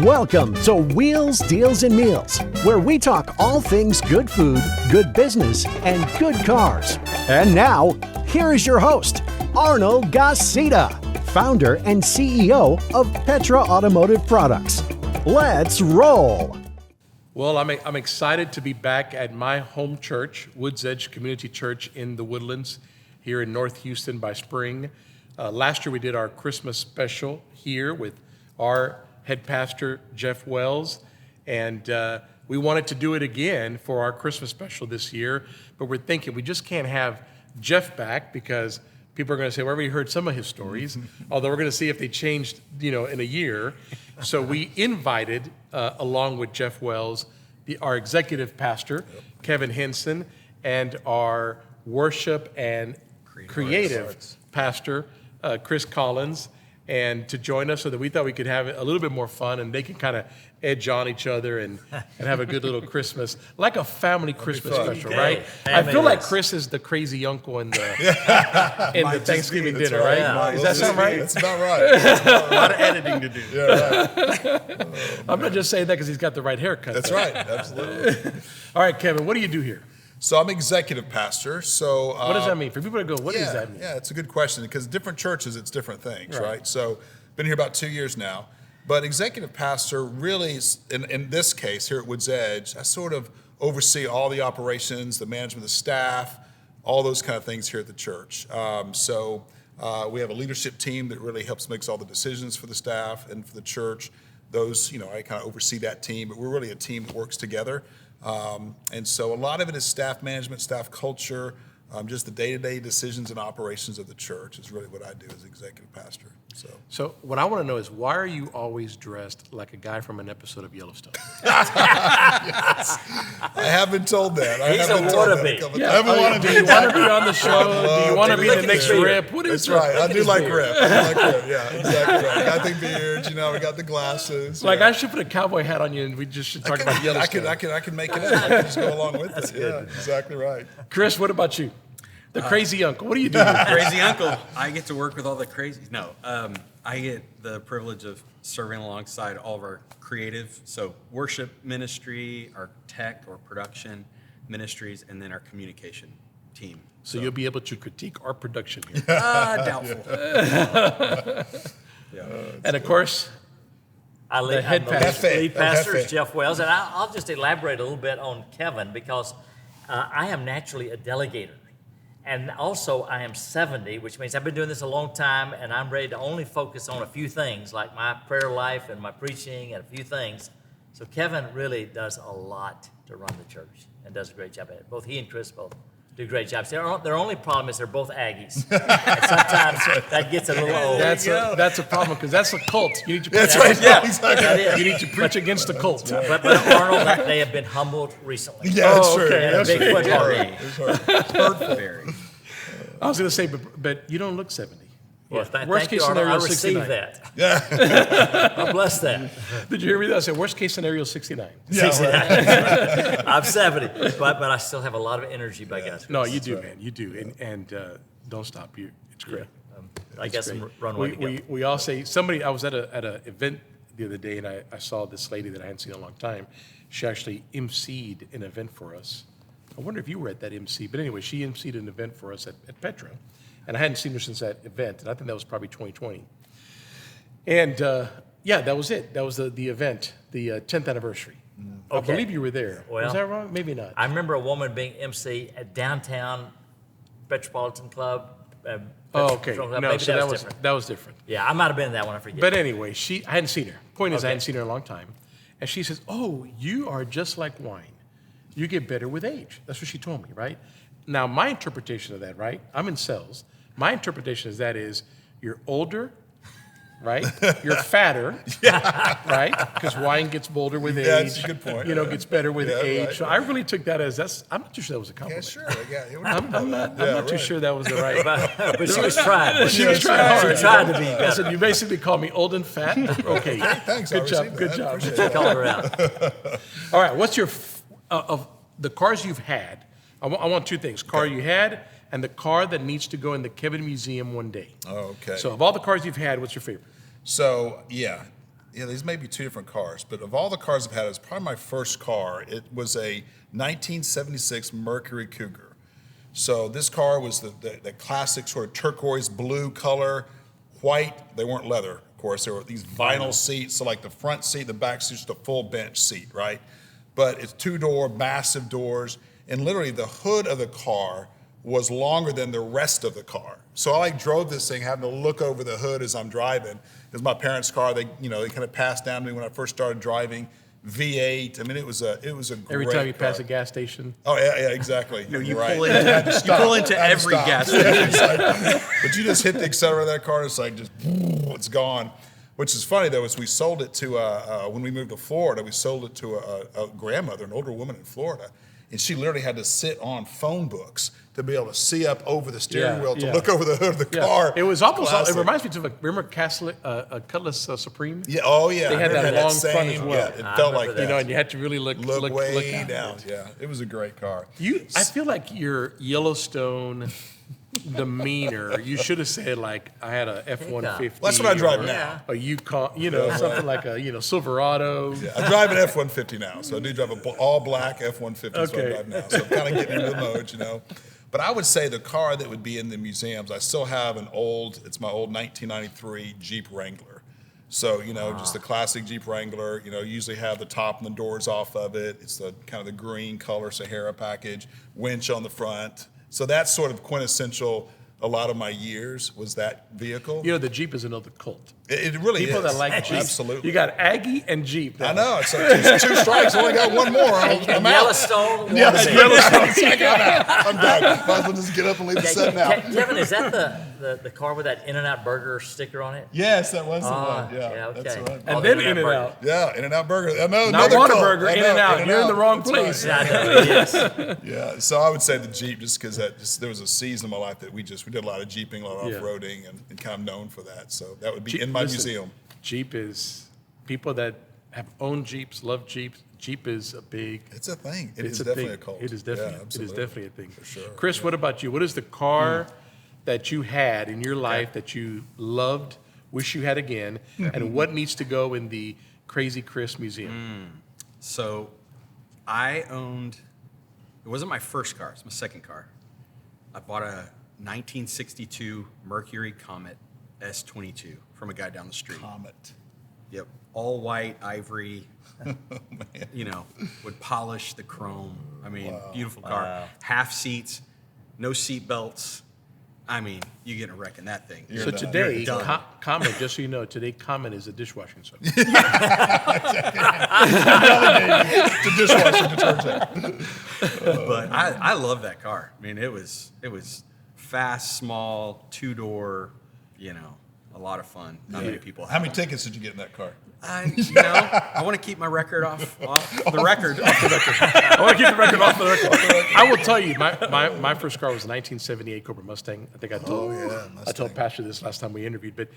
Welcome to Wheels, Deals, and Meals, where we talk all things good food, good business, and good cars. And now, here is your host, Arnold Garcia, founder and CEO of Petra Automotive Products. Let's roll. Well, I'm excited to be back at my home church, WoodsEdge Community Church in the Woodlands here in North Houston by spring. Last year we did our Christmas special here with our head pastor, Jeff Wells, and we wanted to do it again for our Christmas special this year, but we're thinking we just can't have Jeff back because people are going to say, well, we already heard some of his stories, although we're going to see if they changed, in a year. So we invited, along with Jeff Wells, our executive pastor, Kevin Henson, and our worship and creative pastor, Chris Collins, and to join us so that we thought we could have a little bit more fun and they can kind of edge on each other and have a good little Christmas, like a family Christmas special, right? I feel like Chris is the crazy uncle in the Thanksgiving dinner, right? Yeah. Does that sound right? That's about right. A lot of editing to do. Yeah, right. I'm not just saying that because he's got the right haircut. That's right, absolutely. All right, Kevin, what do you do here? So I'm executive pastor. So What does that mean? For people to go, what does that mean? Yeah, it's a good question because different churches, it's different things, right? So been here about 2 years now. But executive pastor really, in this case here at WoodsEdge, I sort of oversee all the operations, the management of the staff, all those kind of things here at the church. We have a leadership team that really helps makes all the decisions for the staff and for the church. Those, I kind of oversee that team, but we're really a team that works together. And so a lot of it is staff management, staff culture, just the day-to-day decisions and operations of the church is really what I do as executive pastor. So what I want to know is, why are you always dressed like a guy from an episode of Yellowstone? Yes. I have been told that. He's a wannabe. Do you want to be on the show? Do you want to be the next Rip? What is That's right. I do like Rip. Yeah, exactly right. Got the beard, we got the glasses. Like, I should put a cowboy hat on you and we just should talk about Yellowstone. I can make it up. I can just go along with it. Yeah, exactly right. Chris, what about you? The crazy uncle. What do you do? Crazy uncle. I get to work with all the crazies. No, I get the privilege of serving alongside all of our creative, so worship ministry, our tech or production ministries, and then our communication team. So you'll be able to critique our production here. Doubtful. And of course, The head pastor. lead pastor is Jeff Wells, and I'll just elaborate a little bit on Kevin because I am naturally a delegator. And also, I am 70, which means I've been doing this a long time, and I'm ready to only focus on a few things, like my prayer life and my preaching and a few things. So Kevin really does a lot to run the church and does a great job at it. Both he and Chris both do great jobs. Their only problem is they're both Aggies. And sometimes that gets a little old. That's a problem because that's a cult. You need to preach. That's right. Yeah, exactly. that is. You need to preach against the cult. But Arnold, they have been humbled recently. Yeah, that's true. okay. And a big football game. Very. I was going to say, but you don't look 70. Well, Worst thank case you, Arnold. scenario, I receive 69. that. Yeah. I bless that. Did you hear me? I said worst case scenario 69. I'm 70, but I still have a lot of energy by God's grace. No, you do, man. You do, and don't stop. It's great. I got some runway to go. We all say I was at an event the other day, and I saw this lady that I hadn't seen in a long time. She actually emceed an event for us. I wonder if you were at that MC, but anyway, she emceed an event for us at Petra, and I hadn't seen her since that event, and I think that was probably 2020. And that was it. That was the event, the 10th anniversary. I believe you were there. Well, was that wrong? Maybe not. I remember a woman being MC at downtown Metropolitan Club. Okay. No, No, maybe so that was different. that was different. Yeah, I might have been in that one. I forget. But anyway, I hadn't seen her. Point is, I Okay. hadn't seen her in a long time. And she says, "Oh, you are just like wine. You get better with age." That's what she told me, right? Now, my interpretation of that, right? I'm in sales. My interpretation is you're older, right? You're fatter, right? Because wine gets bolder with age. That's a good point. Gets better with age. right, So I really took that as I'm not too sure that was a Yeah, compliment. sure. Yeah, I'm not too sure that was the right. but she was trying. She was trying hard. She tried to be I better. said, you basically called me old and fat? Okay. Thanks. I Good job. received Good that. job. Appreciate She it. called her out. All right. What's your, of the cars you've had, I want two things. Car you had and the car that needs to go in the Kevin Museum one day. Oh, okay. So of all the cars you've had, what's your favorite? So, yeah, Yeah, these may be two different cars, but of all the cars I've had, it was probably my first car. It was a 1976 Mercury Cougar. So this car was the classic sort of turquoise blue color, white. They weren't leather, of course. There were these vinyl seats. So like the front seat, the back seat's just a full bench seat, right? But it's 2-door, massive doors, and literally the hood of the car was longer than the rest of the car. So I drove this thing having to look over the hood as I'm driving. It was my parents' car. They kind of passed down to me when I first started driving. V8. I mean, it was a great Every time you car. pass a gas station. Oh yeah, exactly. No, you Right. pull into every Stop. gas station. It's like, but you just hit the accelerator of that car, it's like just it's gone. Which is funny though, is we sold it to when we moved to Florida, we sold it to a grandmother, an older woman in Florida, and she literally had to sit on phone books to be able to see up over the steering wheel to look over the hood of the car. It was almost. Classic. It reminds me of remember Cutlass Supreme. Yeah. Oh yeah. They had that long same, front as well. Yeah, it felt like remember that. You know, and you had to really look way out. down. Yeah, it was a great car. I feel like your Yellowstone demeanor. You should have said like I had a F-150. Well, that's what I drive or now. A Yukon, something like a Silverado. Yeah, I drive an F-150 now, so I do drive a all black F-150. That's what I Okay. drive now. So I'm kind of getting into the mode. But I would say the car that would be in the museums, I still have it's my old 1993 Jeep Wrangler. So, just the classic Jeep Wrangler, usually have the top and the doors off of it. It's the kind of the green color Sahara package, winch on the front. So that's sort of quintessential. A lot of my years was that vehicle. The Jeep is another cult. It really is. People that like Jeep. Absolutely. You got Aggie and Jeep. I know. It's like two strikes. I only got one more. I'm out. Yellowstone. Yeah, Waterbury. Yellowstone. I'm out. I'm done. Might as well just get up and leave the set now. Kevin, is that the car with that In-N-Out Burger sticker on it? Yes, that was the one. Yeah, okay. That's right. And then In-N-Out. Yeah, In-N-Out Burger. I know, Not another cult. Whataburger, I know, In-N-Out. You're in the wrong That's place. right. Yeah, I know, yes. Yeah, so I would say the Jeep, just because there was a season in my life that we did a lot of Jeeping, a lot of Yeah. off-roading, and kind of known for that. So that would be Jeep- in my listen, museum. Jeep is people that have owned Jeeps, love Jeeps. Jeep is a big. It's a thing. It It's is a definitely thing. a cult. It is definitely. Yeah, it is absolutely. definitely a thing. For sure. Chris, what about you? What is the car that you had in your life that you loved, wish you had again, and what needs to go in the Crazy Chris Museum? So I owned, it wasn't my first car, it's my second car. I bought a 1962 Mercury Comet S-22 from a guy down the street. Comet. Yep, all white, ivory, would polish the chrome. I mean, beautiful car. Wow. Half seats, no seat belts. I mean, you get a wreck in that thing. So today, You're done. Comet, just so you know, today Comet is a dishwashing soap. It's a dishwasher detergent. But I love that car. I mean, it was fast, small, 2-door, a lot to fun. Not many people How have many tickets did you get in that car? I want to keep my record off the record. I want to keep the record off the record. I will tell you, my first car was a 1978 Cobra Mustang. I think I told I told Pastor this last time we interviewed, but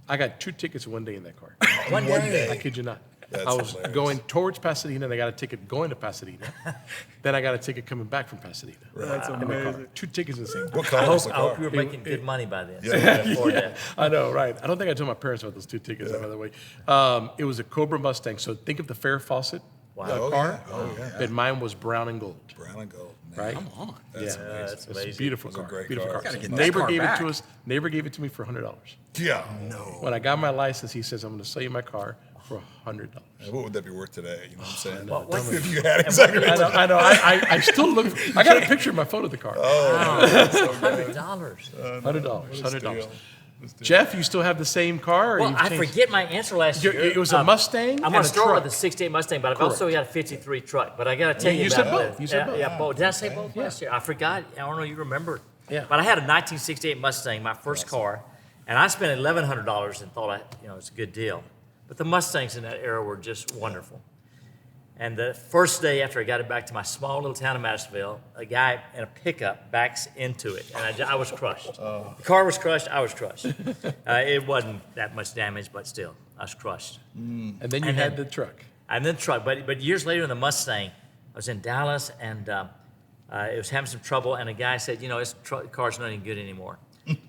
I got 2 tickets in one day in that car. One day. I kid you not. That's I was hilarious. going towards Pasadena, and I got a ticket going to Pasadena. Then I got a ticket coming back from Pasadena. That's in my car. 2 tickets in the same car. What color was the I hope car? you were making good money by then. Yeah. Afford that. I know, right? I don't think I told my parents about those 2 tickets, by the way. It was a Cobra Mustang. So think of the Farrah Fawcett Oh, car. yeah. Oh, yeah. But mine was brown and gold, Brown and gold. Man. right? Come on. That's Yeah. amazing. That's It's a amazing. beautiful Those are car. great Beautiful cars. car. Gotta get that Neighbor car gave back. it to us. Neighbor gave it to me for $100. Yeah. When I got my license, he says, "I'm going to sell you my car for $100." What would that be worth today? You know what I'm saying? What- what- If you had exactly. I know. I still look. I got a picture of my phone of the car. $100. $100. Jeff, you still have the same car? Or Well, you've I changed? forget my answer last year. It was a Mustang I'm and going a to start truck. with the '68 Mustang, but I've also got a '53 truck. But I got to tell you You about said both. that. You said both. Yeah, both. Did I say both last year? I forgot. I don't know. You remember? Yeah. But I had a 1968 Mustang, my first car, and I spent $1,100 and thought it's a good deal. But the Mustangs in that era were just wonderful. And the first day after I got it back to my small little town of Madisonville, a guy in a pickup backs into it, and I was crushed. The car was crushed. I was crushed. It wasn't that much damage, but still, I was crushed. And then you And had then- the truck. And then truck, but years later in the Mustang, I was in Dallas and it was having some trouble, and a guy said, this car's not any good anymore.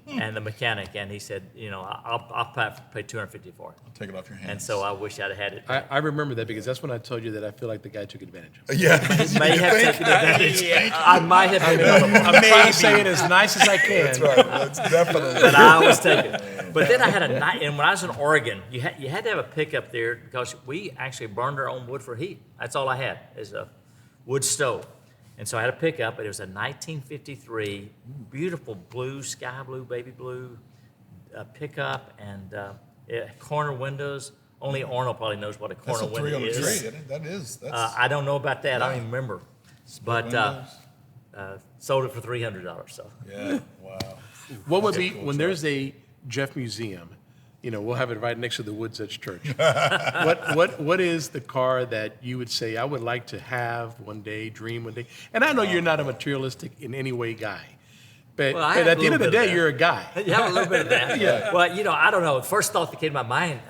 and the mechanic, and he said, I'll pay $250 for it. Take it off your hands. And so I wish I'd had it. I remember that because that's when I told you that I feel like the guy took advantage of me. Yeah. May have taken advantage. I might have been available. I'm trying to say it as nice as I can. That's right. That's definitely. But I always take it. But then I had a night, and when I was in Oregon, you had to have a pickup there because we actually burned our own wood for heat. That's all I had is a wood stove. And so I had a pickup, but it was a 1953 beautiful blue, sky blue, baby blue pickup, and it had corner windows. Only Arnold probably knows what a corner That's a window 3 on a is. tree. That is. That's, I don't know about that. I don't even remember. But sold it for $300. So yeah. Wow. What would be, when there's a Jeff Museum, we'll have it right next to the WoodsEdge Church. What is the car that you would say, I would like to have one day, dream one day? And I know you're not a materialistic in any way guy, but at the end of the day, you're a guy. You have a little bit of that. Yeah. Well, I don't know. First thought that came to my mind,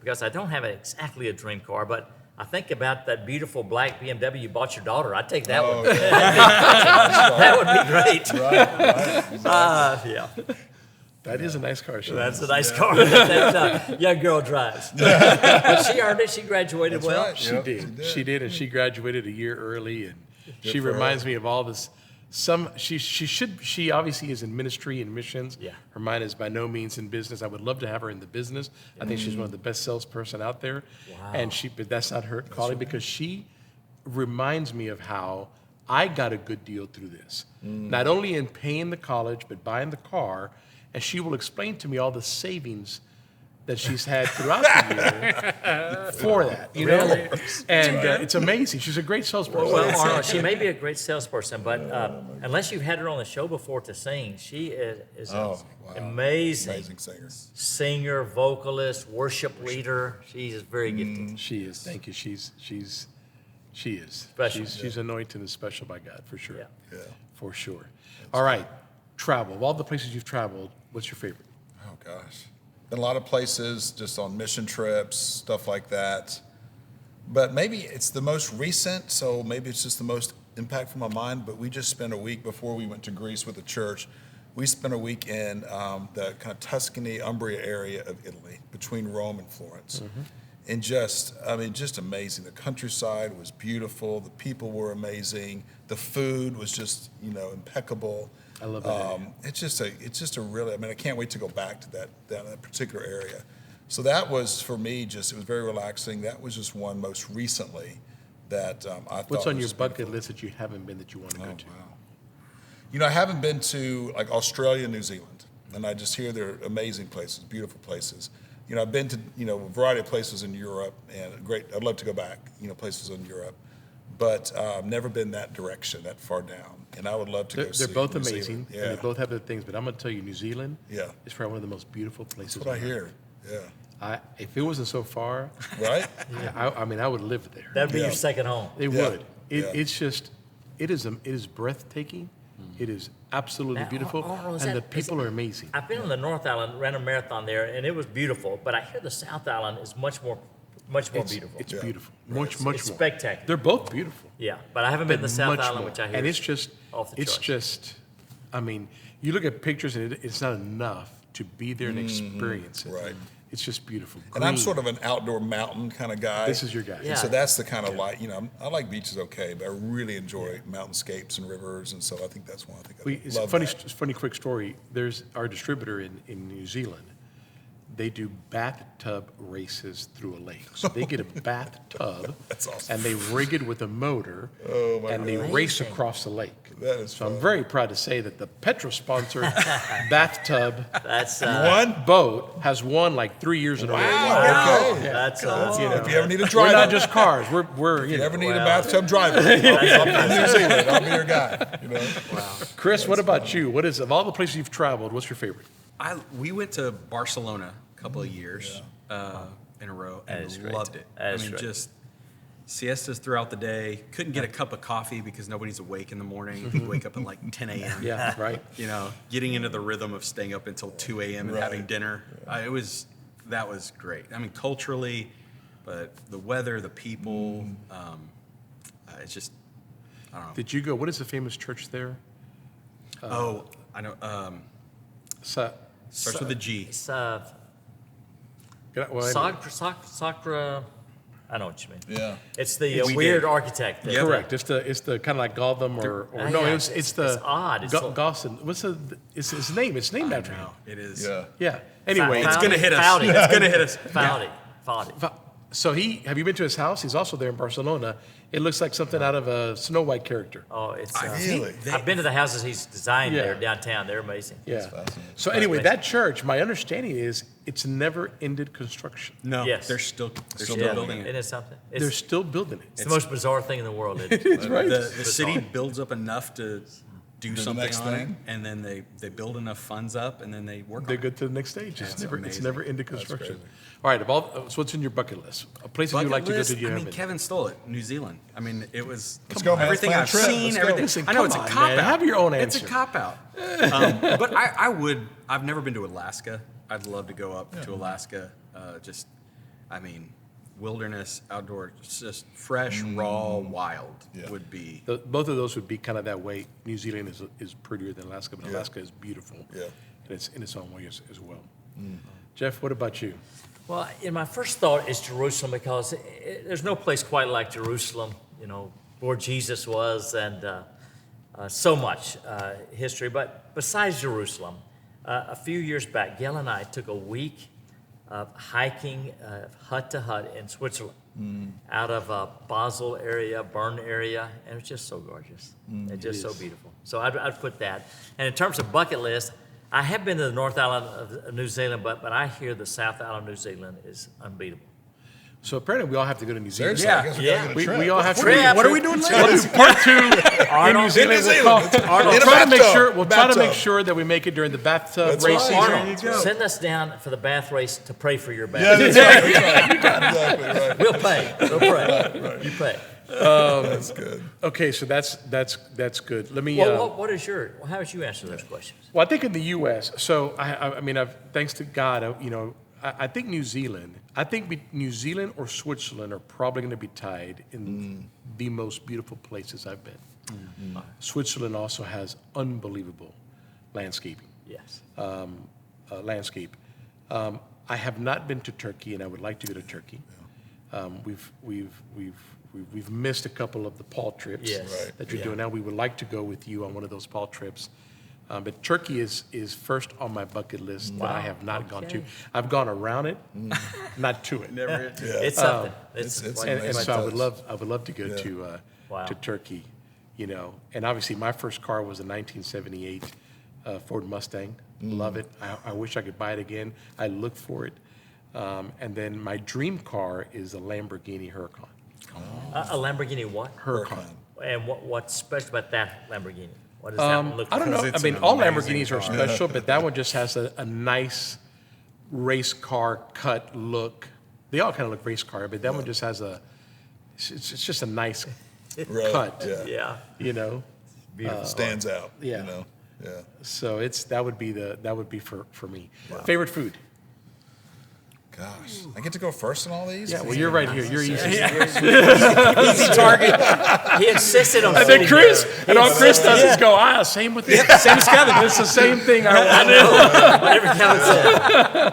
because I don't have exactly a dream car, but I think about that beautiful black BMW you bought your daughter. I'd take that one. That would be great. Right. Yeah. That is a nice car. That's a nice car that young girl drives. But she earned it. She graduated well. Right. She Yep, did. she did. And she graduated a year early, and she for reminds her. me of all this. She obviously is in ministry and missions. Yeah. Her mind is by no means in business. I would love to have her in the business. I think she's one of the best salesperson out there. Wow. But that's not her calling because she reminds me of how I got a good deal through this. Not only in paying the college, but buying the car. And she will explain to me all the savings that she's had throughout the year for that, Really? And it's amazing. She's a great salesperson. Well, Arnold, she may be a great salesperson, but unless you've had her on the show before to sing, she is an amazing Amazing singer. singer, vocalist, worship leader. She is very gifted. She is. Thank you. She is. Special. She's anointed and special by God, for sure. Yeah. Yeah. For sure. All right. Travel. Of all the places you've traveled, what's your favorite? Oh gosh, been a lot of places, just on mission trips, stuff like that. But maybe it's the most recent, so maybe it's just the most impactful in my mind. But we just spent a week before we went to Greece with the church. We spent a week in the kind of Tuscany, Umbria area of Italy, between Rome and Florence. And just amazing. The countryside was beautiful. The people were amazing. The food was just, impeccable. I love that. It's just a really, I can't wait to go back to that particular area. So that was, for me, it was very relaxing. That was just one most recently that I thought What's on was your bucket beautiful. list that you haven't been that you want to go to? Wow. I haven't been to like Australia and New Zealand, and I just hear they're amazing places, beautiful places. I've been to, a variety of places in Europe, and I'd love to go back, places in Europe, but never been that direction, that far down. And I would love to go see They're both New amazing, Zealand. and they both have their things, but I'm going to tell you, New Zealand is probably one of the most beautiful places. That's what I on earth. hear, yeah. If it wasn't so far, Right? I would live there. That'd be your second home. It Yeah. would. Yeah. It is breathtaking. It is absolutely Now, beautiful, Arnold, is and the that- people are amazing. I've been on the North Island, ran a marathon there, and it was beautiful. But I hear the South Island is much more beautiful. It's Yeah. beautiful, Right. much more. It's spectacular. They're both beautiful. Yeah, but I haven't been to the South much Island, more. which I hear And is it's just, off the it's charts. just, you look at pictures and it's not enough to be there and experience it. Right. It's just beautiful. And I'm Green. sort of an outdoor mountain kind of guy. This is your guy. Yeah. And so that's the kind of I like beaches okay, but I really enjoy mountainscapes and rivers, and so I think that's one I think I It's love funny, that. funny quick story. There's our distributor in New Zealand. They do bathtub races through a lake. So they get a bathtub, That's awesome. and they rig it with a motor, Oh, my and they God. race Amazing. across the lake. That is So I'm fun. very proud to say that the Petro-sponsored bathtub That's One? boat has won like 3 years in a row. Wow, okay. That's If you ever need a We're driver, not just cars. We're if you ever need a Wow. bathtub driver, I'll be in New Zealand. I'll be your guy. Chris, what about you? What is, of all the places you've traveled, what's your favorite? We went to Barcelona a couple of years in a row and is great. loved it. That is great. Just siestas throughout the day. Couldn't get a cup of coffee because nobody's awake in the morning. You wake up at like 10 a.m. Yeah, right. Getting into the rhythm of staying up until 2 a.m. and Right. having dinner. That was great. Culturally, but the weather, the people, it's just, I don't know. Did you go? What is the famous church there? I know. Starts with a G. It's well, Sakra. I know what you mean. Yeah. It's the We weird did. architect. That, correct. It's the kind of like Gotham or no, yeah, it's the it's odd. It's so- Gosson. What's it's his name? It's named after him. No, it is. Yeah. Yeah. Anyway, It's gonna hit us. Foudy. It's gonna hit us. Foudy. so have you been to his house? He's also there in Barcelona. It looks like something out of a Snow White character. Oh, it's. Really? I've been to the houses he's designed Yeah. there downtown. They're amazing. Yeah. fascinating. So anyway, that church, my understanding is it's never ended construction. No, Yes. they're still Yeah, building It it. is something. They're It's still building it. the most bizarre thing in the world. It's right. The city builds up enough to do the something next on thing? it, and then they build enough funds up, and then they work They on go it. to the next stage. It's That's never amazing. ended construction. crazy. All right, so what's in your bucket list? A place that you Bucket like to go list, to? You I mean, haven't? Kevin stole it. New Zealand. I mean, it was Let's go, man. everything Let's I've plan a trip. seen. Let's go. Everything. Listen, I know come it's a on, cop man. out. Have your own It's a answer. cop out. But I've never been to Alaska. I'd love to go up to Alaska. Wilderness, outdoor, just fresh, raw, wild Yeah. would be. Both of those would be kind of that way. New Zealand is prettier than Alaska, but Yeah. Alaska is beautiful. Yeah. And it's in its own way as well. Jeff, what about you? Well, in my first thought is Jerusalem because there's no place quite like Jerusalem, where Jesus was and so much history. But besides Jerusalem, a few years back, Gail and I took a week of hiking hut to hut in Switzerland out of Basel area, Bern area, and it was just so gorgeous. It's just so beautiful. So I'd put that. And in terms of bucket list, I have been to the North Island of New Zealand, but I hear the South Island of New Zealand is unbeatable. So apparently we all have to go to New Zealand. Seriously, I guess we gotta get a trip. We all have to. Trip. What are we doing We'll later? do part 2 in New Zealand. Zealand. We'll try to make sure. We'll try to Bathtub. make sure that we make it during the bathtub That's race right. season. Arnold, go. send us down for the bath race to pray for your bath. Yeah, that's right. Exactly right. We'll pay. We'll pray. You pay. That's good. Okay, so that's good. Let me. Well, how would you answer those questions? Well, I think in the U.S. So I mean, thanks to God, I think New Zealand. I think New Zealand or Switzerland are probably going to be tied in the most beautiful places I've been. Switzerland also has unbelievable landscaping. Yes. Landscape. I have not been to Turkey, and I would like to go to Turkey. We've missed a couple of the Paul trips Yes. Right. that you're doing now. We would like to go with you on one of those Paul trips. But Turkey is first on my bucket list that I have not gone to. Okay. I've gone around it, not to it. Never. It's something. it's And so I would Amazing. love to go Wow. to Turkey, And obviously my first car was a 1978 Ford Mustang. Love it. I wish I could buy it again. I look for it. And then my dream car is a Lamborghini Huracan. A Lamborghini what? Huracan. And what's special about that Lamborghini? What does that one look I don't know. like? It's I mean, an all amazing Lamborghinis are car. special, but that one just has a nice race car cut look. They all kind of look race car, but that one just has it's just a nice Right. cut. Yeah. Beautiful. Stands out. Yeah. Yeah. So that would be for me. Favorite food? Gosh, I get to go first in all these. Yeah, well, you're right here. You're easy. Easy target. He insisted on And then sitting Chris, there. and all Chris does is go, same with you. Same as Kevin. It's the same thing. I know. Whatever Kevin said.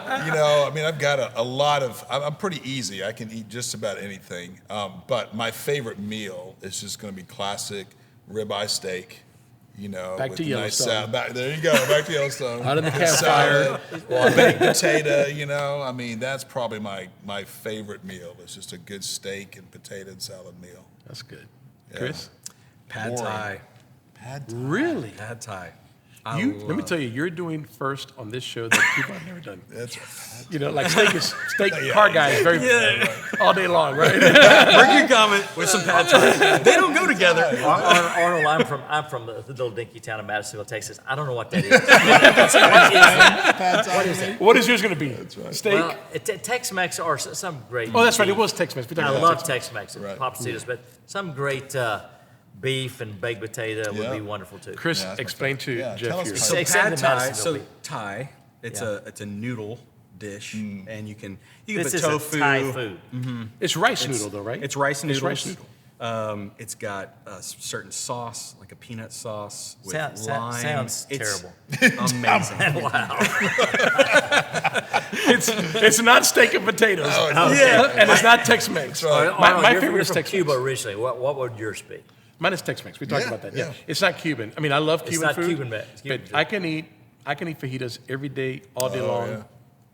I mean, I've got a lot of. I'm pretty easy. I can eat just about anything. But my favorite meal is just going to be classic ribeye steak. Back with to a nice Yellowstone. salad. There you go. Back to Yellowstone. Out of the Salad, campfire. baked potato. I mean, that's probably my favorite meal. It's just a good steak and potato and salad meal. That's good. Yeah. Chris? Pad Thai. Pad Thai. Really? Pad Thai. Let me tell you, you're doing first on this show that people have never done. That's Like steak Yeah, car guy is very all day long, right? Mercury Comet with some Pad Thai. They don't go together. Arnold, I'm from the little dinky town of Madisonville, Texas. I don't know what that is. What is it? What is yours going to be? Steak? Well, Tex-Mex or some great. Oh, that's right. It beef. was Tex-Mex. We talked I about love Tex-Mex. Tex-Mex and Right. pop potatoes, but some great beef and baked potato would Yeah. be wonderful too. Chris, Yeah, that's my explain to Yeah, Jeff tell us here. about So Except pad the Thai. Madisonville So beef. Thai. It's Yeah. a noodle dish, and you can This put is tofu. a Thai food. It's rice noodle, though, right? It's rice noodles. It's rice noodle. It's got a certain sauce, like a peanut sauce with Sounds lime. terrible. Amazing. Wow. It's not steak and potatoes. And it's not Tex-Mex. My favorite you're is from Tex-Mex. Cuba originally. What would yours be? Mine is Tex-Mex. We talked Yeah, about that. yeah. It's not Cuban. I mean, I love Cuban not food. Cuban, but it's Cuban but food. I can eat fajitas every day, all day long. yeah.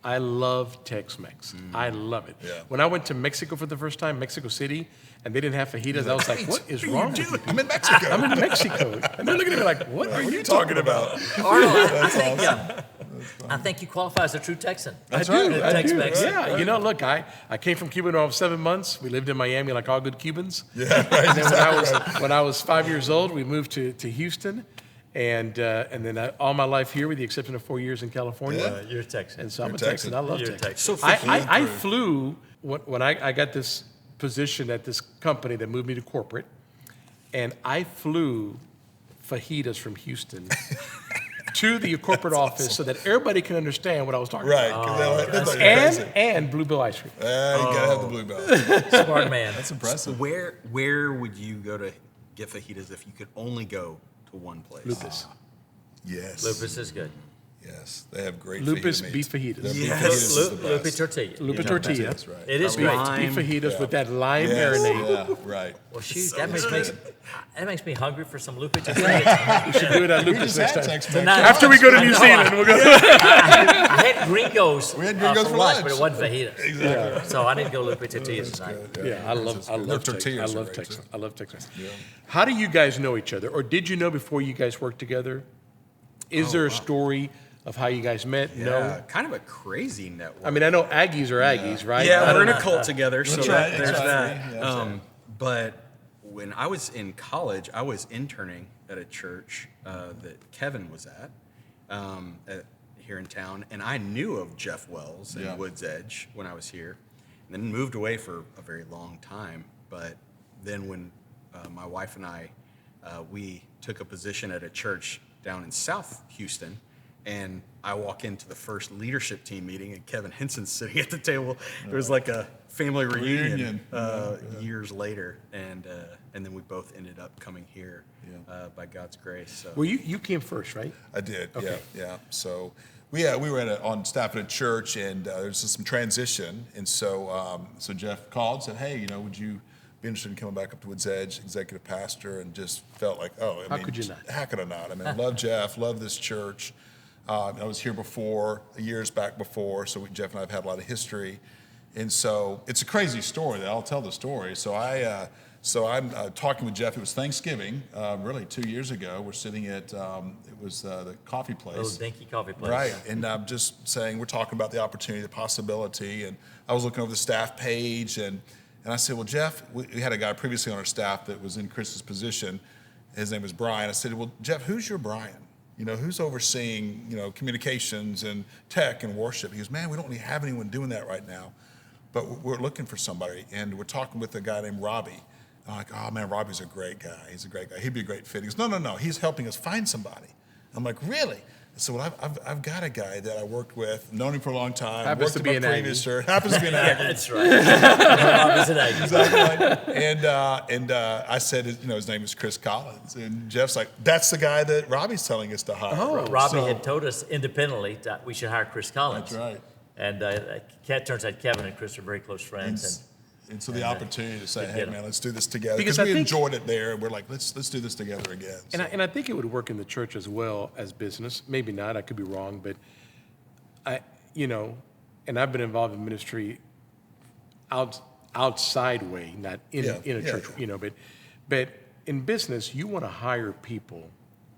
I love Tex-Mex. I love it. Yeah. When I went to Mexico for the first time, Mexico City, and they didn't have fajitas, I was like, what is wrong with you? I'm in Mexico. I'm in Mexico. And they're looking at me like, what are you talking about? Arnold, I think you qualify as a true Texan. I do. Tex-Mex. Yeah, you know, look, I came from Cuba when I was 7 months. We lived in Miami like all good Cubans. Yeah, right. And then when I was 5 years old, we moved to Houston. And then all my life here, with the exception of 4 years in California. You're a Texan. And so I'm You're a Texan. Texan. I love You're a Texas. Texan. I flew when I got this position at this company that moved me to corporate, and I flew fajitas from Houston to the corporate office so that everybody can understand what I was talking Right. about. And Bluebell ice cream. You gotta have the Bluebell. Smart man. That's impressive. Where would you go to get fajitas if you could only go to one place? Lupus. Yes. Lupus is good. Yes, they have great Lupus fajita beef meats. fajitas. Their beef Yes. fajitas is the Lupe best. tortilla. Lupa tortilla. That's right. It is A great. lime. Beef fajitas with that lime Yes, marinade. yeah, right. Well, shoot, that makes me hungry for some Lupe tortilla. We should do it at Lupus next time. Tonight. After we go to New Zealand, we'll go. I had gringos, We had gringos for lunch. but it wasn't fajitas. Exactly. So I need to go Lupe tortillas tonight. Yeah, I love Their Texas. tortillas I are love great, Texas. too. I love Texas. How do you guys know each other, or did you know before you guys worked together? Is there a story of how you guys met? No. Kind of a crazy network. I mean, I know Aggies are Aggies, right? Yeah, we're in a cult together, so right, there's that's that. right. Yeah, But when I was in college, I was interning at a church that Kevin was at here in town, and I knew of Jeff Wells and Yeah. WoodsEdge when I was here, and then moved away for a very long time. But then when my wife and I, we took a position at a church down in South Houston, and I walk into the first leadership team meeting, and Kevin Henson's sitting at the table. It was like a family reunion years later, and then we both ended up coming here by God's grace. So. Well, you came first, right? I did. Okay. Yeah. So we were on staff at a church, and there was some transition, and so Jeff called and said, "Hey, would you be interested in coming back up to WoodsEdge, executive pastor?" And just felt like, How could you not? How could I not? I mean, I love Jeff, love this church. I was here years back before, so Jeff and I have had a lot of history. And so it's a crazy story. I'll tell the story. So I'm talking with Jeff. It was Thanksgiving, really 2 years ago. We're sitting at, the coffee place. Little dinky coffee place. Right, and I'm just saying, we're talking about the opportunity, the possibility, and I was looking over the staff page, and I said, well, Jeff, we had a guy previously on our staff that was in Chris's position. His name was Brian. I said, well, Jeff, who's your Brian? Who's overseeing, communications and tech and worship? He goes, man, we don't really have anyone doing that right now, but we're looking for somebody, and we're talking with a guy named Robbie. I'm like, oh man, Robbie's a great guy. He's a great guy. He'd be a great fit. He goes, no, he's helping us find somebody. I'm like, really? So well, I've got a guy that I worked with, known him for a long time. Happens worked to at be my an previous Aggie. church. Happens to be an Aggie. That's right. Robbie's an Aggie. Exactly. And I said, his name is Chris Collins, and Jeff's like, that's the guy that Robbie's telling us to hire. Oh. Robbie had told us independently that we should hire Chris Collins. That's right. And turns out Kevin and Chris are very close friends. And so the opportunity to say, get hey him. man, let's do this together, Because because we I think- enjoyed it there, and we're like, let's do this together again. So, And I think it would work in the church as well as business. Maybe not. I could be wrong, but and I've been involved in ministry outside way, not in a church. But in business, you want to hire people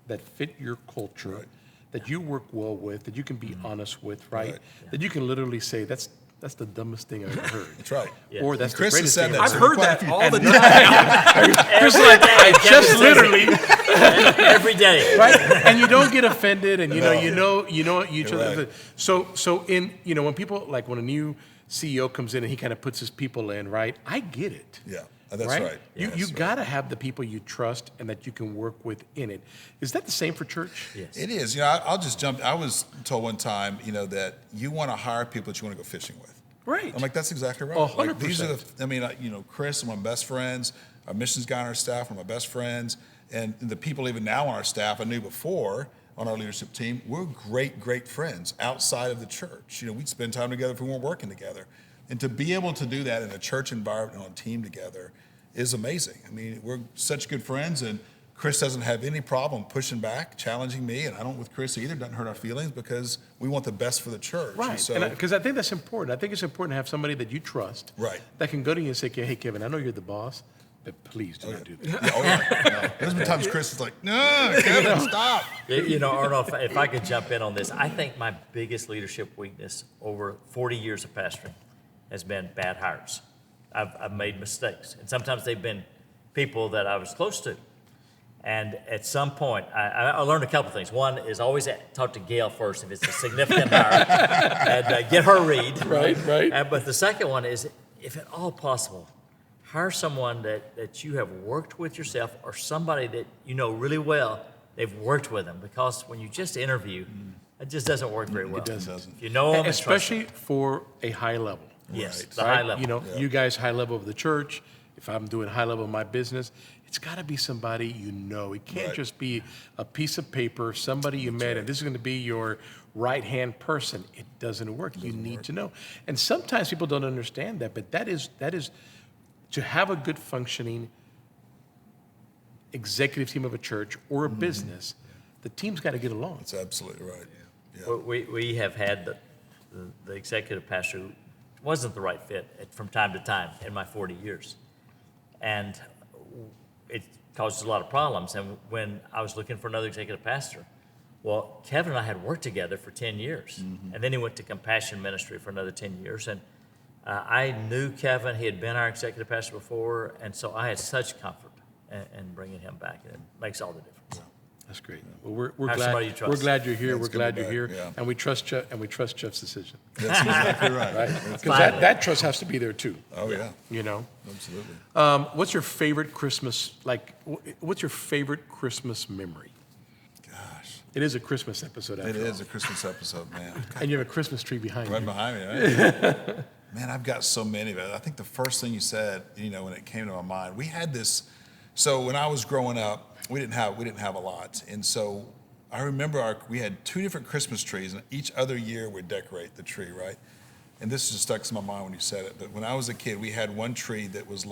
that fit your culture, Right. that you work well with, that you can be honest with, right? Right. That you can literally say that's the dumbest thing I've ever heard. that's right. Yeah. Or that's Chris the has greatest said thing that I've to I've me heard quite a that few all the time. Just like I just says it. literally Every day. right? And you don't get offended, and you know each You're other. right. So in when people when a new CEO comes in and he kind of puts his people in, right? I get it. Yeah, that's right. You That's right. got to have the people you trust and that you can work with in it. Is that the same for church? Yes. It is. I'll just jump. I was told one time, that you want to hire people that you want to go fishing with. Right. I'm like, that's exactly right. Oh, Like, these are 100%. Chris is one of my best friends. our missions guy on our staff, one of my best friends, and the people even now on our staff I knew before on our leadership team. We're great friends outside of the church. We'd spend time together if we weren't working together. And to be able to do that in a church environment and on a team together is amazing. I mean, we're such good friends, and Chris doesn't have any problem pushing back, challenging me, and I don't with Chris either. Doesn't hurt our feelings because we want the best for the church. Right, because I think that's important. I think it's important to have somebody that you trust, right, that can go to you and say, "Hey, Kevin, I know you're the boss, but please do not do that." No. There's been times Chris is like, "No, Kevin, stop." Arnold, if I could jump in on this, I think my biggest leadership weakness over 40 years of pastoring has been bad hires. I've made mistakes, and sometimes they've been people that I was close to. And at some point, I learned a couple things. One is always talk to Gail first if it's a significant hire, and get her read. Right. But the second one is, if at all possible, hire someone that you have worked with yourself, or somebody that you know really well. They've worked with them, because when you just interview, it just doesn't work very well. It doesn't. If you know them, Especially for a high level. Yes, Right. the high level. You guys high level of the church. If I'm doing high level of my business, it's got to be somebody you know. It can't Right. just be a piece of paper, somebody you met, and this is going to be your right-hand person. It doesn't work. You need to know. And sometimes people don't understand that, but that is to have a good functioning executive team of a church or a business, the team's got to get along. That's absolutely right. Yeah. Well, we have had the executive pastor who wasn't the right fit from time to time in my 40 years. And it caused a lot of problems. And when I was looking for another executive pastor, well, Kevin and I had worked together for 10 years. And then he went to Compassion Ministry for another 10 years. And I knew Kevin. He had been our executive pastor before. And so I had such comfort in bringing him back. And it makes all the difference. That's great. Well, we're Have somebody you glad. trust. We're glad you're here. That's We're glad good you're to here, know, yeah. and we trust Jeff. And we trust Jeff's decision. That's exactly right. Because Finally. that trust has to be there too. Oh yeah, Absolutely. What's your favorite Christmas? What's your favorite Christmas memory? Gosh, It is a Christmas episode. it After is all. a Christmas episode, man. And you have a Christmas tree behind Right you. behind me, right? Man, I've got so many of it. I think the first thing you said, when it came to my mind, we had this. So when I was growing up, we didn't have a lot, and so I remember we had 2 different Christmas trees, and each other year we'd decorate the tree, right? And this just stuck to my mind when you said it. But when I was a kid, we had one tree that was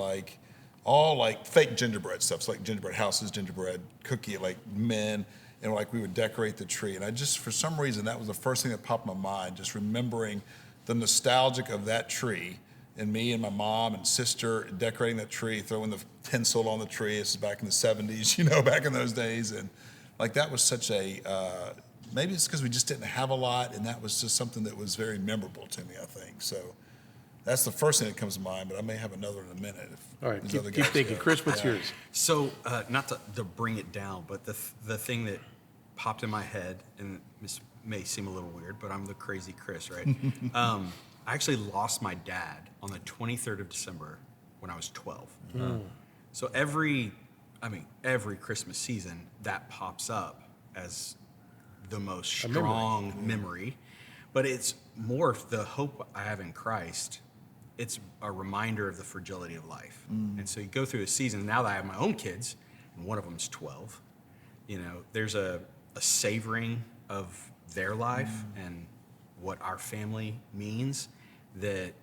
all fake gingerbread stuff. So like gingerbread houses, gingerbread cookie, like men, and we would decorate the tree. And I just, for some reason, that was the first thing that popped in my mind, just remembering the nostalgic of that tree, and me and my mom and sister decorating that tree, throwing the tinsel on the tree. This is back in the 70s, back in those days. And that was such a, maybe it's because we just didn't have a lot, and that was just something that was very memorable to me, I think. So that's the first thing that comes to mind, but I may have another in a minute. All right, these other keep guys thinking. go. Chris, what's yours? So, not to bring it down, but the thing that popped in my head, and this may seem a little weird, but I'm the crazy Chris, right? I actually lost my dad on the 23rd of December when I was 12. So every Christmas season, that pops up as the most strong memory. But it's more of the hope I have in Christ. It's a reminder of the fragility of life. And so you go through a season, now that I have my own kids, and one of them's 12, there's a savoring of their life and what our family means, that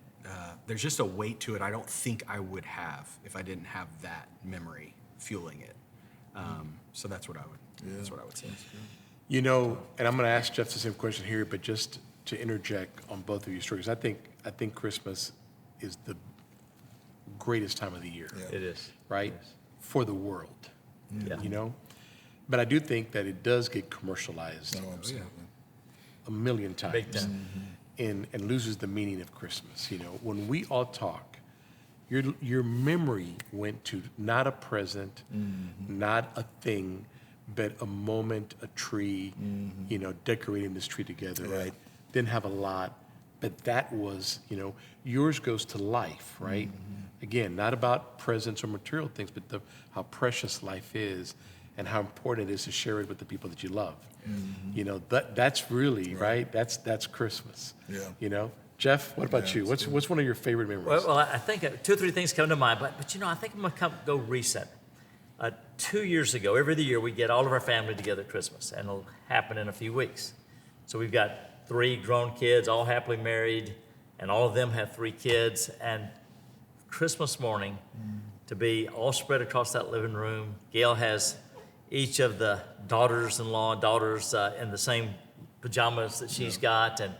there's just a weight to it I don't think I would have if I didn't have that memory fueling it. So that's what I would say. And I'm going to ask Jeff the same question here, but just to interject on both of your stories, I think Christmas is the greatest time of the year. Yeah. It is. Right? For the world. Yeah. But I do think that it does get commercialized No, absolutely. a million times. Big time. And loses the meaning of Christmas. When we all talk, your memory went to not a present, not a thing, but a moment, a tree, decorating this tree together, right? Didn't have a lot, but that was, yours goes to life, right? Again, not about presents or material things, but how precious life is and how important it is to share it with the people that you love. That's really, right? That's Christmas. Yeah. Jeff, what about you? What's one of your favorite memories? Well, I think 2 or 3 things come to mind, but I think I'm gonna go recent. 2 years ago, every year we get all of our family together at Christmas, and it'll happen in a few weeks. So we've got 3 grown kids, all happily married, and all of them have 3 kids. And Christmas morning, to be all spread across that living room, Gail has each of the daughters-in-law in the same pajamas that she's got, and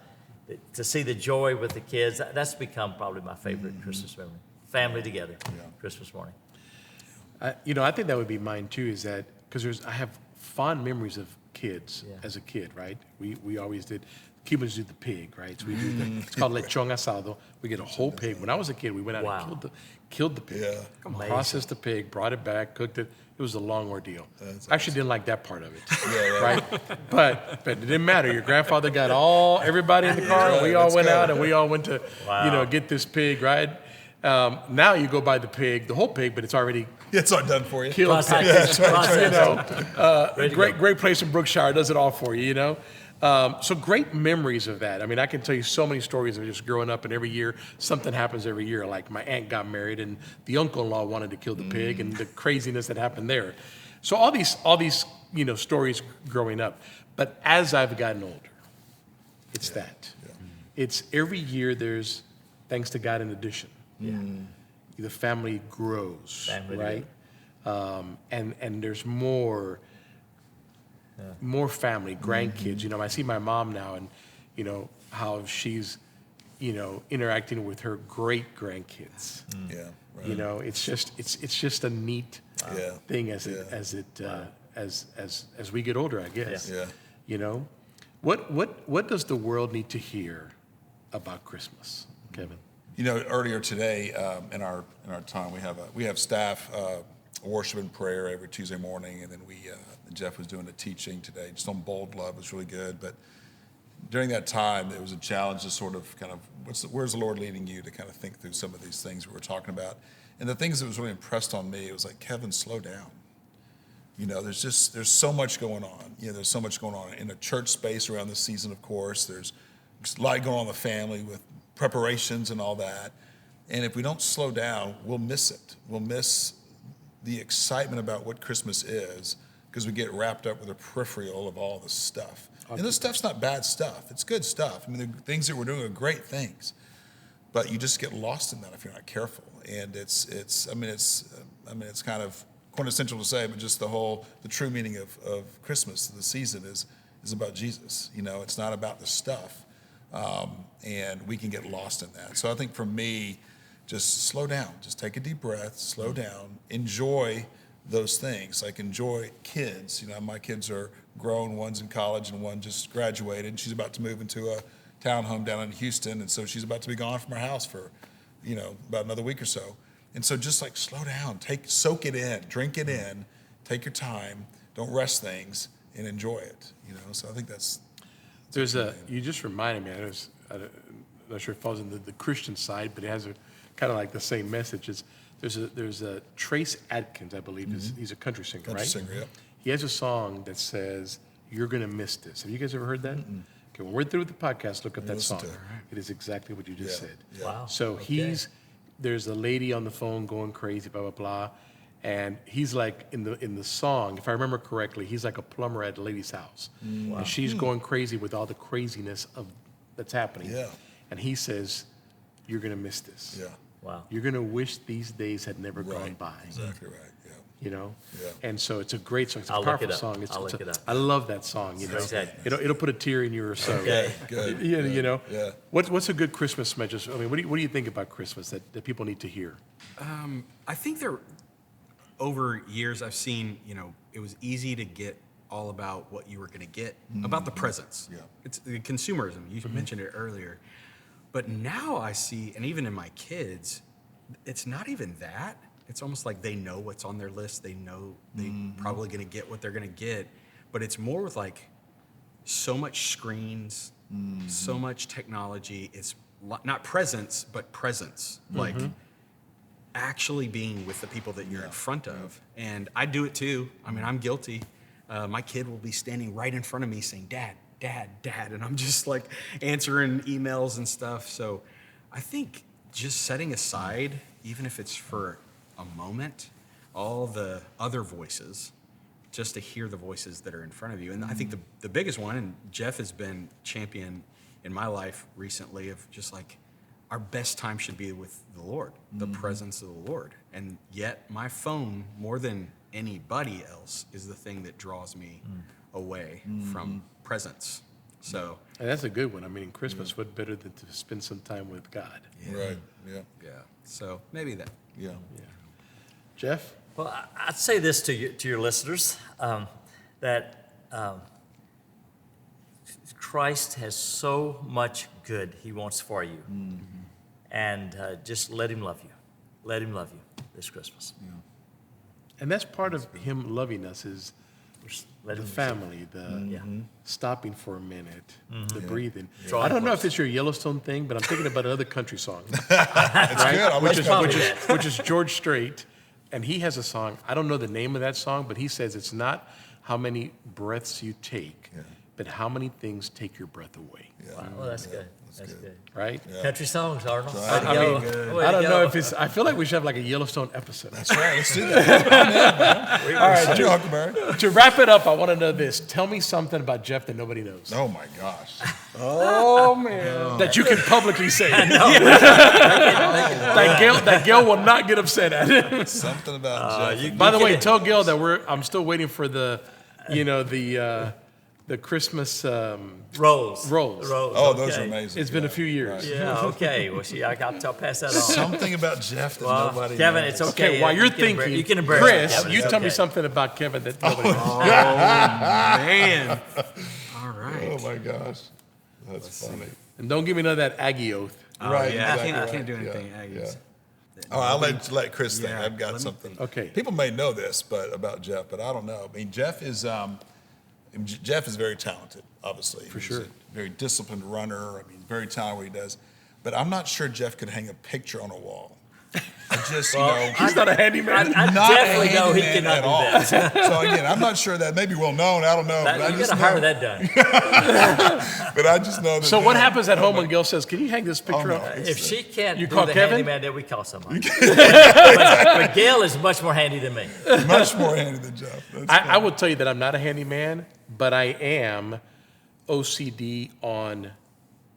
to see the joy with the kids, that's become probably my favorite Christmas memory. Family together, Christmas morning. I think that would be mine too, is that, because I have fond memories of kids as a kid, right? We always did, Cubans do the pig, right? So we do it's called lechon asado. We get a whole pig. When I was a kid, we went out and killed the pig. Yeah. Processed the pig, brought it back, cooked it. It was a long ordeal. I actually didn't like that part of it, right? But it didn't matter. Your grandfather got everybody in the car, and we all went out, and we all went to, get this pig, right? Now you go buy the whole pig, but it's already It's all done for you. killed. Processed. Great place in Brookshire does it all for you, So great memories of that. I mean, I can tell you so many stories of just growing up, and every year something happens every year. Like my aunt got married, and the uncle-in-law wanted to kill the pig, and the craziness that happened there. So all these stories growing up. But as I've gotten older, it's that. It's every year there's, thanks to God, an addition. The family grows, right? And there's more family, grandkids. I see my mom now, and how she's interacting with her great grandkids. It's just a neat thing as we get older, I guess. What does the world need to hear about Christmas, Kevin? Earlier today in our time, we have staff worship and prayer every Tuesday morning, and then Jeff was doing a teaching today just on bold love. It was really good. But during that time, it was a challenge to sort of kind of where's the Lord leading you to kind of think through some of these things we were talking about. And the things that was really impressed on me, it was like, Kevin, slow down. There's so much going on. There's so much going on in a church space around this season. Of course, there's a lot going on in the family with preparations and all that. And if we don't slow down, we'll miss it. We'll miss the excitement about what Christmas is because we get wrapped up with a peripheral of all this stuff. And this stuff's not bad stuff. It's good stuff. I mean, the things that we're doing are great things. But you just get lost in that if you're not careful. And it's kind of quintessential to say, but just the true meaning of Christmas, the season is about Jesus. It's not about the stuff. And we can get lost in that. So I think for me, just slow down. Just take a deep breath, slow down, enjoy those things. Like enjoy kids. My kids are grown. One's in college and one just graduated. She's about to move into a townhome down in Houston. And so she's about to be gone from her house for, about another week or so. And so just like slow down, soak it in, drink it in, take your time, don't rush things, and enjoy it. So I think that's. You just reminded me, I'm not sure if it falls in the Christian side, but it has kind of like the same message. There's a Trace Adkins, I believe, he's a country singer, right? Country singer, yeah. He has a song that says, "You're gonna miss this." Have you guys ever heard that? Okay, when we're through with the podcast, look up that song. It is exactly what you just said. Yeah. Wow. So there's a lady on the phone going crazy, blah, blah, blah. And he's like, in the song, if I remember correctly, he's like a plumber at the lady's house. Wow. And she's going crazy with all the craziness that's happening. Yeah. And he says, "You're going to miss this. Yeah. Wow. You're going to wish these days had never gone by." Exactly right. Yeah. Yeah. And so it's a great song. It's a I'll powerful look it up. song. I'll look it up. I love that song. It'll put a tear in you or so. Okay. Good. Yeah. What's a good Christmas message? I mean, what do you think about Christmas that people need to hear? I think over years I've seen, it was easy to get all about what you were going to get, about the presents. Yeah. It's the consumerism. You mentioned it earlier. But now I see, and even in my kids, it's not even that. It's almost like they know what's on their list. They know they're probably going to get what they're going to get. But it's more with like so much screens, so much technology. It's not presents, but presence. Like actually being with the people that you're in front of. And I do it too. I mean, I'm guilty. My kid will be standing right in front of me saying, "Dad, Dad. And I'm just like answering emails and stuff. So I think just setting aside, even if it's for a moment, all the other voices, just to hear the voices that are in front of you. And I think the biggest one, and Jeff has been champion in my life recently, of just like our best time should be with the Lord, the presence of the Lord. And yet my phone, more than anybody else, is the thing that draws me away from presence. So, And that's a good one. I mean, Christmas, what better than to spend some time with God? Right. Yeah. yeah. So maybe that. Yeah. Jeff? Well, I'd say this to your listeners, that Christ has so much good he wants for you. And just let him love you. Let him love you this Christmas. And that's part of him loving us is Let the him family, the stopping for a minute, the breathing. Drawing I don't know close. if it's your Yellowstone thing, but I'm thinking about another country song, It's good. I which wish is which is George Strait, and he has a song. I don't know the name of that song, but he says it's not how many breaths you take, but how many things take your breath away. Wow, well, that's good. That's good. Right? Country songs, Arnold. Right. I mean, Way I to don't go. know if it's. I feel like we should have like a Yellowstone episode. That's right. Let's do that. All right, I do Huckleberry. to wrap it up, I want to know this. Tell me something about Jeff that nobody knows. Oh my gosh. Oh man, that you can publicly say. That Gail will not get upset at it. Something about Jeff. By the way, tell Gail that I'm still waiting for the Christmas Rolls. rolls. Oh, those okay. are amazing. It's been a few years. Yeah, okay. Well, I'll pass that on. Something about Jeff that Well, nobody Kevin, knows. it's okay. Okay, while you're You can embrace- thinking, you can embrace Chris, it, Kevin. you It's tell me okay. something about Kevin that nobody knows. Man. All right. Oh my gosh. That's funny. And don't give me none of that Aggie oath. Right. Yeah, exactly I right. can't do anything. Yeah, Aggies. Oh, I'll let Chris think. Yeah, I've got let me something. think. Okay. People may know this, but about Jeff, but I don't know. I mean, Jeff is very talented, obviously. For He's sure. a very disciplined runner. I mean, very talented what he does. But I'm not sure Jeff could hang a picture on a wall. I just, He's not a handyman. I not definitely a know he handyman cannot at do all. that. So again, I'm not sure that maybe well known. I don't know. But I You just got to hire that done. But I just know that. So what happens at home when Gail says, "Can you hang this picture no. up?" If she can't You do call the Kevin? handyman, then we call somebody. but Gail is much more handy than me. Much more handy than Jeff. That's I will tell you that I'm not a handyman, but I am OCD on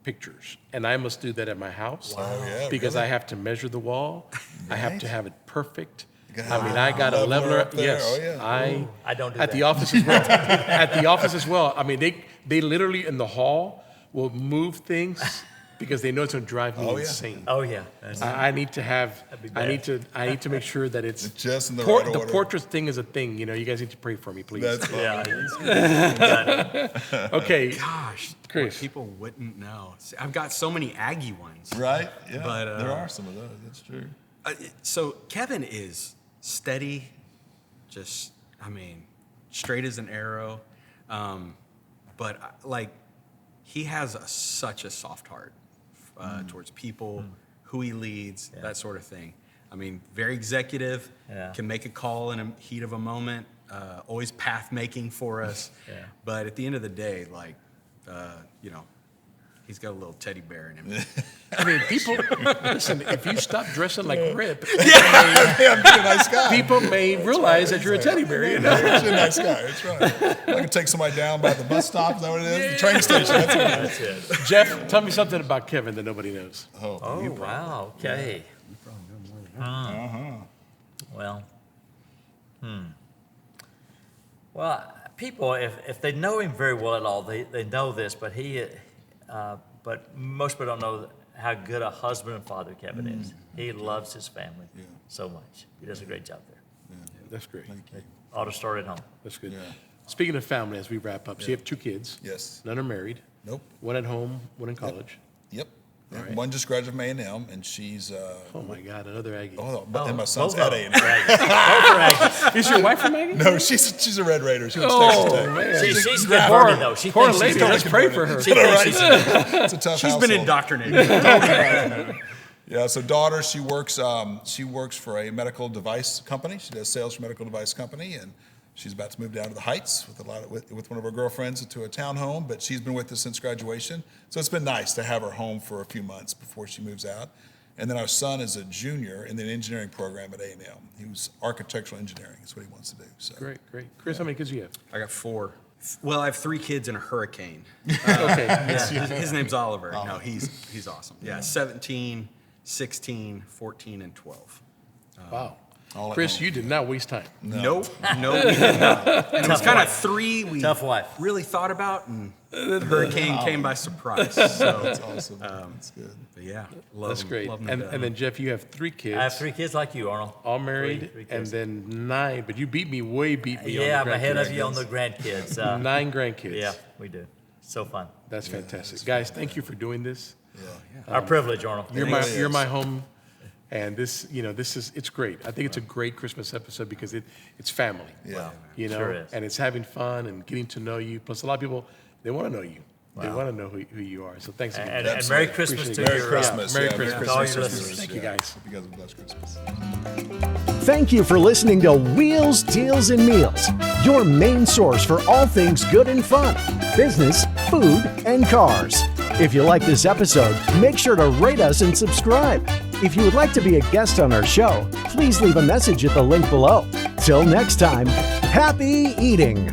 pictures, and I must do that at my house yeah, because really? I have to measure the wall. I have to Right. have it perfect. gotta I mean, I got a leveler leveler. up there. Yes, Oh, yeah. I don't do at that. the office as well. At the office as well. I mean, they literally in the hall will move things because they know it's going to drive me Oh, yeah. insane. Oh, yeah. That's I need to have. be I bad. need to make sure that it's just in the right the order. portrait thing is a thing. You know, you guys need to pray for me, please. That's funny. yeah. Okay, Gosh, Chris. boy, people wouldn't know. See, I've got so many Aggie ones. Right? Yeah. But, there are some of those. That's true. So Kevin is steady, just, I mean, straight as an arrow. But like, he has such a soft heart towards people, who he leads, that sort of thing. I mean, very executive, Yeah. can make a call in a heat of a moment, always path making for us. Yeah. But at the end of the day, like, you know, he's got a little teddy bear in him. I mean, people listen. If you stop dressing like Rip, Yeah, I'm being a nice guy. people may realize that you're a teddy bear. You know? You're a nice guy. That's right. I can take somebody down by the bus stop. Is that what it is? The train station. That's what it is. That's it. Jeff, tell me something about Kevin that nobody knows. Oh, wow. Okay. Well, Well, people, if they know him very well at all, they know this, but but most people don't know how good a husband and father Kevin is. He loves his family so much. He does a great job there. That's great. Ought to start at home. That's good. Yeah. Speaking of family, as we wrap up, so you have 2 kids. Yes. None are married. Nope. One at home, one in college. Yep. All right. One just graduated from A&M, and she's. Oh my God, another Aggie. And my son's both at of A&M. them. Both are Aggies. Is your wife from Aggie? No, she's a Red Raider. She went to Oh, Texas Tech. man. She's converted, though. She Poor thinks lady, she's let's pray for her. She thinks she's It's a tough She's household. been indoctrinated. Yeah, so daughter, she works for a medical device company. She does sales for a medical device company, and She's about to move down to the Heights with one of her girlfriends into a townhome, but she's been with us since graduation. So it's been nice to have her home for a few months before she moves out. And then our son is a junior in the engineering program at A&M. He was architectural engineering is what he wants to do. So. Great. Chris, how many kids do you have? I got 4. Well, I have 3 kids and a hurricane. Okay. Yeah, his name's Oliver. No, he's awesome. Yeah, 17, 16, 14, and 12. Wow. All at Chris, home. you did not waste time. Nope, we did not. And it was kind of 3 we Tough wife. really thought about, and the hurricane came by surprise. So, That's awesome. That's good. but yeah, love That's them, great. love them And to death. then, Jeff, you have 3 kids. I have 3 kids like you, Arnold. All married, Three and kids. then 9, but you beat me on the Yeah, I'm ahead of grandkids. you on the grandkids. 9 grandkids. Yeah, we do. So fun. That's fantastic. Guys, thank you for doing this. Our privilege, Arnold. You're my home, and it's great. I think it's a great Christmas episode because it's family. Yeah. Sure is. And it's having fun and getting to know you. Plus, a lot of people, they want to know you. They want to know who you are. So thanks again. And Absolutely. Merry Christmas to Merry your Christmas. Merry yeah, Christmas. all your Merry listeners. Thank you, guys. Hope you guys have a blessed Christmas. Thank you for listening to Wheels, Deals, and Meals, your main source for all things good and fun, business, food, and cars. If you like this episode, make sure to rate us and subscribe. If you would like to be a guest on our show, please leave a message at the link below. Till next time, happy eating.